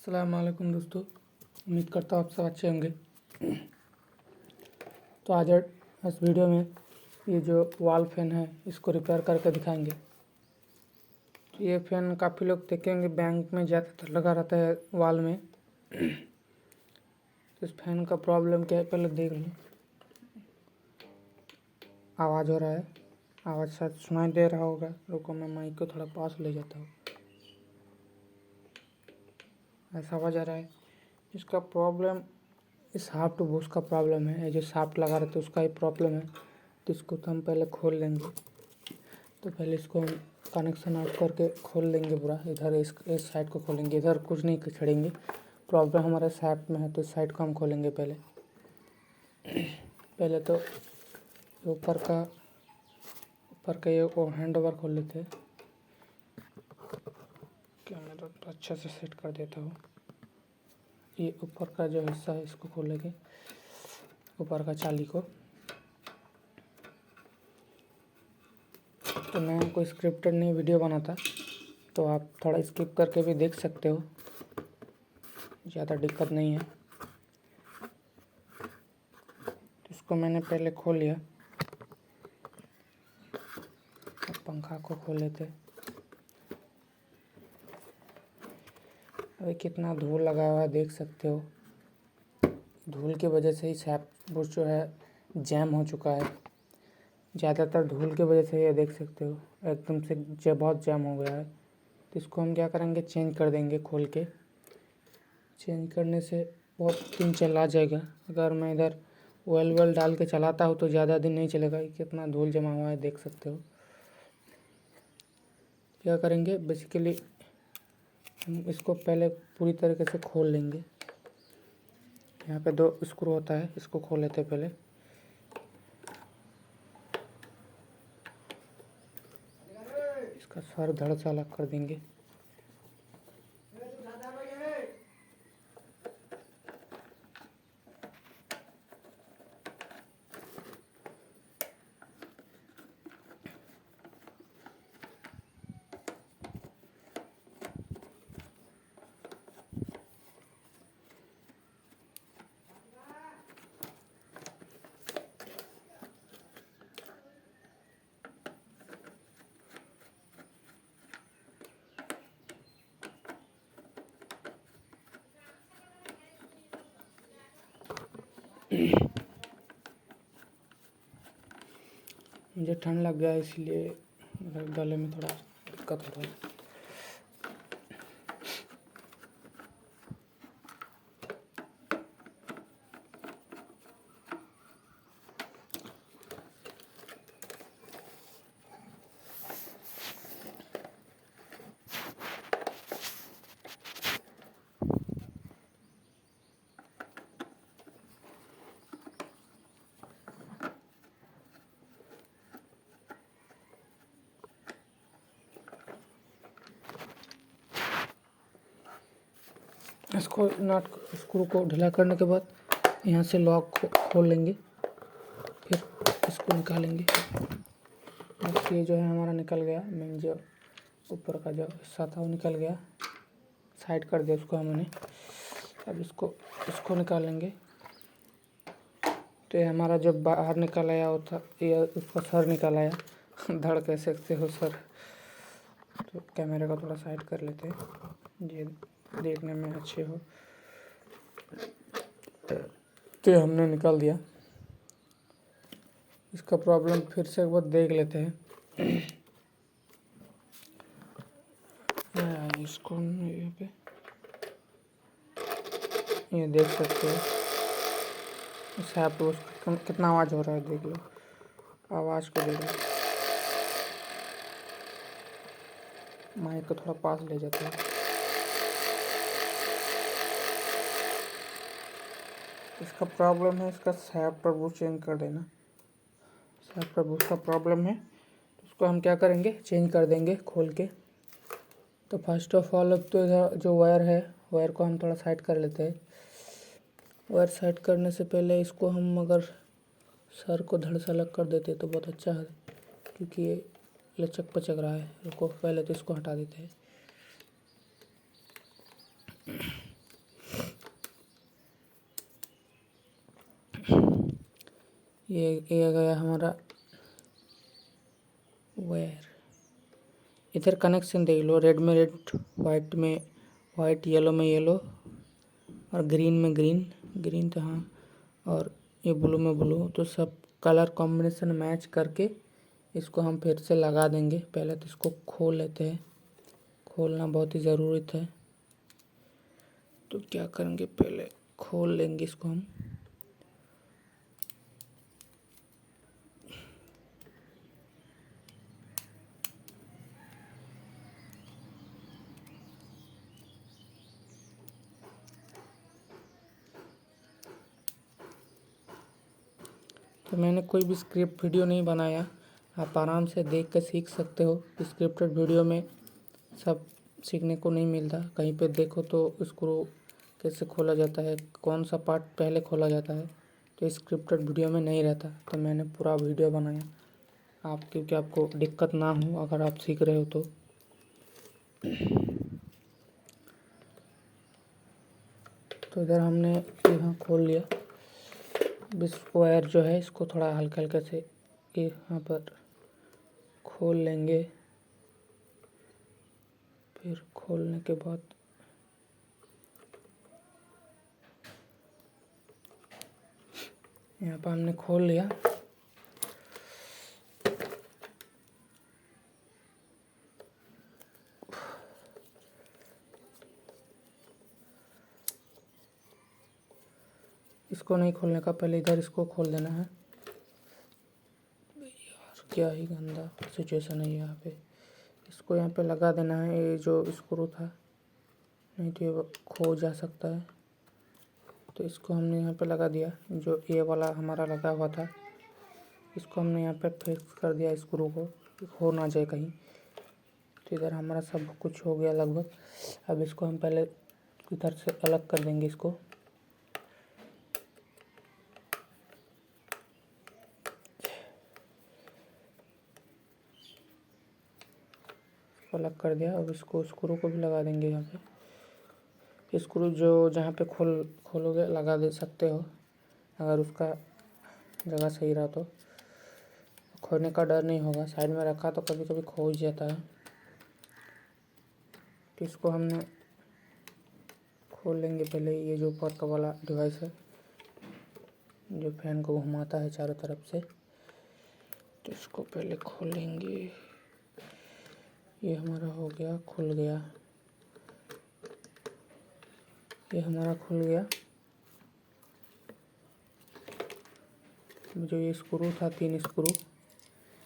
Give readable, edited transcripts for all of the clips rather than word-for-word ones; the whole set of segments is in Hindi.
अस्सलाम वालेकुम दोस्तों, उम्मीद करता हूँ आप सब अच्छे होंगे। तो आज इस वीडियो में ये जो वॉल फैन है इसको रिपेयर करके दिखाएंगे। तो ये फैन काफ़ी लोग देखेंगे बैंक में ज़्यादातर लगा रहता है वॉल में। तो इस फैन का प्रॉब्लम क्या है पहले देख लो। आवाज़ हो रहा है, आवाज़ शायद सुनाई दे रहा होगा। रुको मैं माइक को थोड़ा पास ले जाता हूँ। ऐसा आवाज़ आ रहा है। इसका प्रॉब्लम इस हाफ टू बूस्ट का प्रॉब्लम है। ये जो शाफ्ट लगा रहता है उसका ही प्रॉब्लम है। तो इसको तो हम पहले खोल लेंगे। तो पहले इसको हम कनेक्शन आउट करके खोल लेंगे पूरा। इधर इस साइड को खोलेंगे, इधर कुछ नहीं छेड़ेंगे। प्रॉब्लम हमारे शाफ्ट में है तो इस साइड को हम खोलेंगे। पहले तो ऊपर का ये हैंड ओवर खोल लेते हैं। कैमरा तो अच्छा से सेट कर देता हूँ। ये ऊपर का जो हिस्सा है इसको खोलेंगे, ऊपर का चाली को। तो मैं कोई स्क्रिप्टेड नहीं वीडियो बनाता, तो आप थोड़ा स्किप करके भी देख सकते हो, ज़्यादा दिक्कत नहीं है। तो इसको मैंने पहले खोल लिया। अब पंखा को खोल लेते। अभी कितना धूल लगा हुआ है देख सकते हो। धूल की वजह से ही शाफ्ट बुश जो है जैम हो चुका है। ज़्यादातर धूल की वजह से ये देख सकते हो एकदम से बहुत जैम हो गया है। तो इसको हम क्या करेंगे, चेंज कर देंगे खोल के। चेंज करने से बहुत दिन चला जाएगा। अगर मैं इधर ऑयल डाल के चलाता हूँ तो ज़्यादा दिन नहीं चलेगा। कितना धूल जमा हुआ है देख सकते हो। क्या करेंगे, बेसिकली हम इसको पहले पूरी तरीके से खोल लेंगे। यहाँ पे 2 स्क्रू होता है, इसको खोल लेते हैं पहले। इसका सर धड़ से अलग कर देंगे। मुझे ठंड लग गया इसलिए गले में थोड़ा दिक्कत हो रहा है। इसको नट स्क्रू को ढीला करने के बाद यहाँ से लॉक को खोल लेंगे, फिर इसको निकालेंगे। बस ये जो है हमारा निकल गया। मेन जो ऊपर का जो हिस्सा था वो निकल गया, साइड कर दिया उसको हमने। अब इसको निकालेंगे। तो ये हमारा जो बाहर निकल आया वो था, ये उसका सर निकल आया। धड़ कह सकते हो सर। तो कैमरे को थोड़ा साइड कर लेते हैं, ये देखने में अच्छे हो। तो ये हमने निकाल दिया। इसका प्रॉब्लम फिर से एक बार देख लेते हैं। इसको यहाँ पे ये देख सकते हो शाफ्ट कितना आवाज़ हो रहा है, देख लो। आवाज़ को देख लो। माइक को थोड़ा पास ले जाते हैं। इसका प्रॉब्लम है, इसका शाफ्ट पर बुश चेंज कर देना। शाफ्ट पर बुश का प्रॉब्लम है, तो उसको हम क्या करेंगे, चेंज कर देंगे खोल के। तो फर्स्ट ऑफ ऑल अब तो इधर जो वायर है, वायर को हम थोड़ा साइड कर लेते हैं। वायर साइड करने से पहले इसको हम अगर सर को धड़ से अलग कर देते तो बहुत अच्छा है, क्योंकि ये लचक पचक रहा है। रुको पहले तो इसको हटा देते हैं। ये गया हमारा वायर। इधर कनेक्शन देख लो, रेड में रेड, वाइट में वाइट, येलो में येलो और ग्रीन में ग्रीन, ग्रीन तो हाँ, और ये ब्लू में ब्लू। तो सब कलर कॉम्बिनेशन मैच करके इसको हम फिर से लगा देंगे। पहले तो इसको खोल लेते हैं, खोलना बहुत ही ज़रूरत है। तो क्या करेंगे, पहले खोल लेंगे इसको हम। तो मैंने कोई भी स्क्रिप्ट वीडियो नहीं बनाया, आप आराम से देख कर सीख सकते हो। स्क्रिप्टेड वीडियो में सब सीखने को नहीं मिलता। कहीं पे देखो तो स्क्रू कैसे खोला जाता है, कौन सा पार्ट पहले खोला जाता है, तो स्क्रिप्टेड वीडियो में नहीं रहता। तो मैंने पूरा वीडियो बनाया आप, क्योंकि आपको दिक्कत ना हो अगर आप सीख रहे हो तो। तो इधर हमने यहाँ खोल लिया। इस वायर जो है इसको थोड़ा हल्का हल्का से यहाँ पर खोल लेंगे। फिर खोलने के बाद यहाँ पर हमने खोल लिया। इसको नहीं खोलने का, पहले इधर इसको खोल देना है। यार क्या ही गंदा सिचुएशन है यहाँ पे। इसको यहाँ पे लगा देना है, ये जो स्क्रू था, नहीं तो ये खो जा सकता है। तो इसको हमने यहाँ पे लगा दिया, जो ये वाला हमारा लगा हुआ था इसको हमने यहाँ पे फिक्स कर दिया स्क्रू को, खो ना जाए कहीं। तो इधर हमारा सब कुछ हो गया लगभग। अब इसको हम पहले इधर से अलग कर देंगे। इसको अलग कर दिया। अब इसको स्क्रू को भी लगा देंगे यहाँ पे। स्क्रू जो जहाँ पे खोलोगे लगा दे सकते हो, अगर उसका जगह सही रहा तो खोने का डर नहीं होगा। साइड में रखा तो कभी कभी खो ही जाता है। तो इसको हमने खोल लेंगे पहले। ये जो ऊपर का वाला डिवाइस है जो फैन को घुमाता है चारों तरफ से, तो इसको पहले खोलेंगे। ये हमारा हो गया, खुल गया। ये हमारा खुल गया। जो ये स्क्रू था, 3 स्क्रू,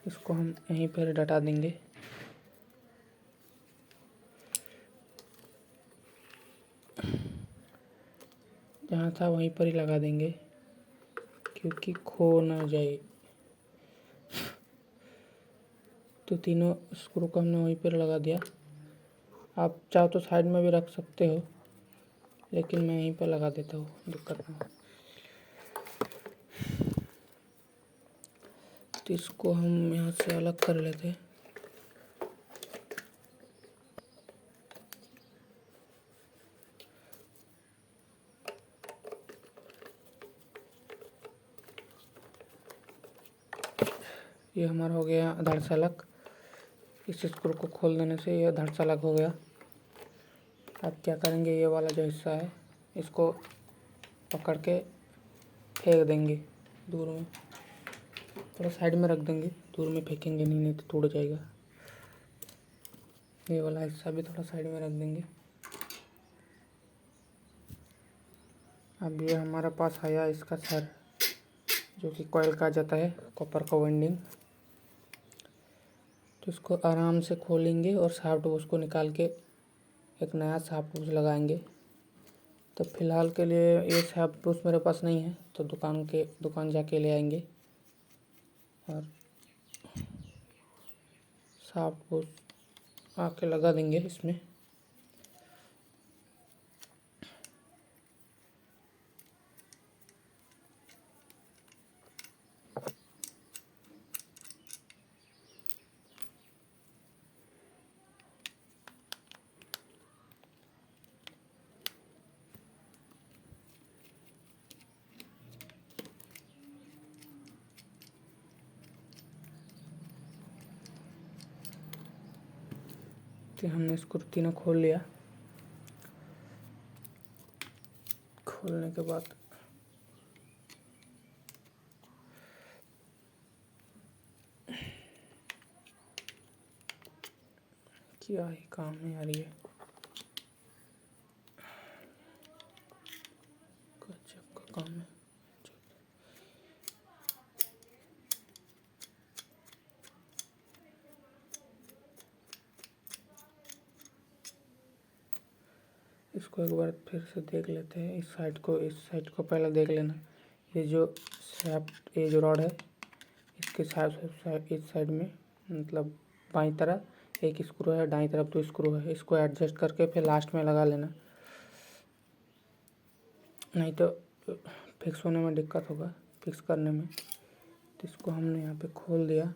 इसको हम यहीं पर डटा देंगे। जहाँ था वहीं पर ही लगा देंगे, क्योंकि खो ना जाए। तो तीनों स्क्रू को हमने वहीं पर लगा दिया। आप चाहो तो साइड में भी रख सकते हो, लेकिन मैं यहीं पर लगा देता हूँ, दिक्कत ना हो। तो इसको हम यहाँ से अलग कर लेते हैं। ये हमारा हो गया धड़ से अलग। इस स्क्रू को खोल देने से ये धड़ से अलग हो गया। अब क्या करेंगे, ये वाला जो हिस्सा है इसको पकड़ के फेंक देंगे दूर में, थोड़ा साइड में रख देंगे। दूर में फेंकेंगे नहीं तो टूट जाएगा। ये वाला हिस्सा भी थोड़ा साइड में रख देंगे। अब ये हमारा पास आया इसका सर, जो कि कॉइल का जाता है, कॉपर का वाइंडिंग। तो इसको आराम से खोलेंगे और सॉफ्ट बूश को निकाल के एक नया सॉफ्ट बूश लगाएंगे। तो फ़िलहाल के लिए ये सॉफ्ट बूश मेरे पास नहीं है, तो दुकान जाके ले आएंगे और सॉफ्ट बूश आके लगा देंगे इसमें। हमने इसको तीनों खोल लिया। खोलने के बाद क्या ही काम में आ रही है, गजब का काम है। इसको एक बार फिर से देख लेते हैं। इस साइड को पहले देख लेना। ये जो शाफ्ट, ये जो रॉड है, इसके इस साइड में मतलब बाईं तरफ एक स्क्रू है, दाईं तरफ 2 स्क्रू है। इसको एडजस्ट करके फिर लास्ट में लगा लेना, नहीं तो फिक्स होने में दिक्कत होगा, फिक्स करने में। तो इसको हमने यहाँ पे खोल दिया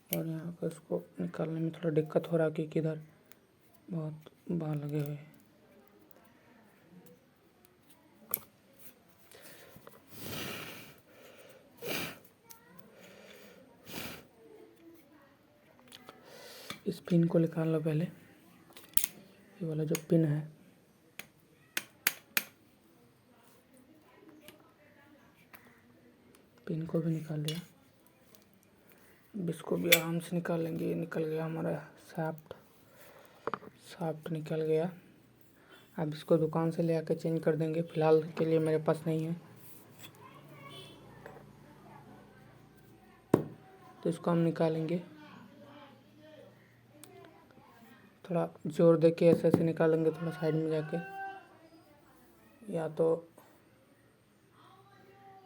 और यहाँ पर इसको निकालने में थोड़ा दिक्कत हो रहा है क्योंकि इधर बहुत बाल लगे हुए हैं। इस पिन को निकाल लो पहले, ये वाला जो पिन है। पिन को भी निकाल लिया। अब इसको भी आराम से निकाल लेंगे। ये निकल गया हमारा शाफ्ट निकल गया। अब इसको दुकान से ले आके चेंज कर देंगे, फ़िलहाल के लिए मेरे पास नहीं है। तो इसको हम निकालेंगे, थोड़ा जोर दे के ऐसे निकालेंगे, थोड़ा साइड में जाके। या तो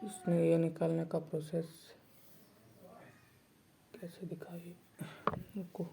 इसने ये निकालने का प्रोसेस कैसे दिखाइए, रुको।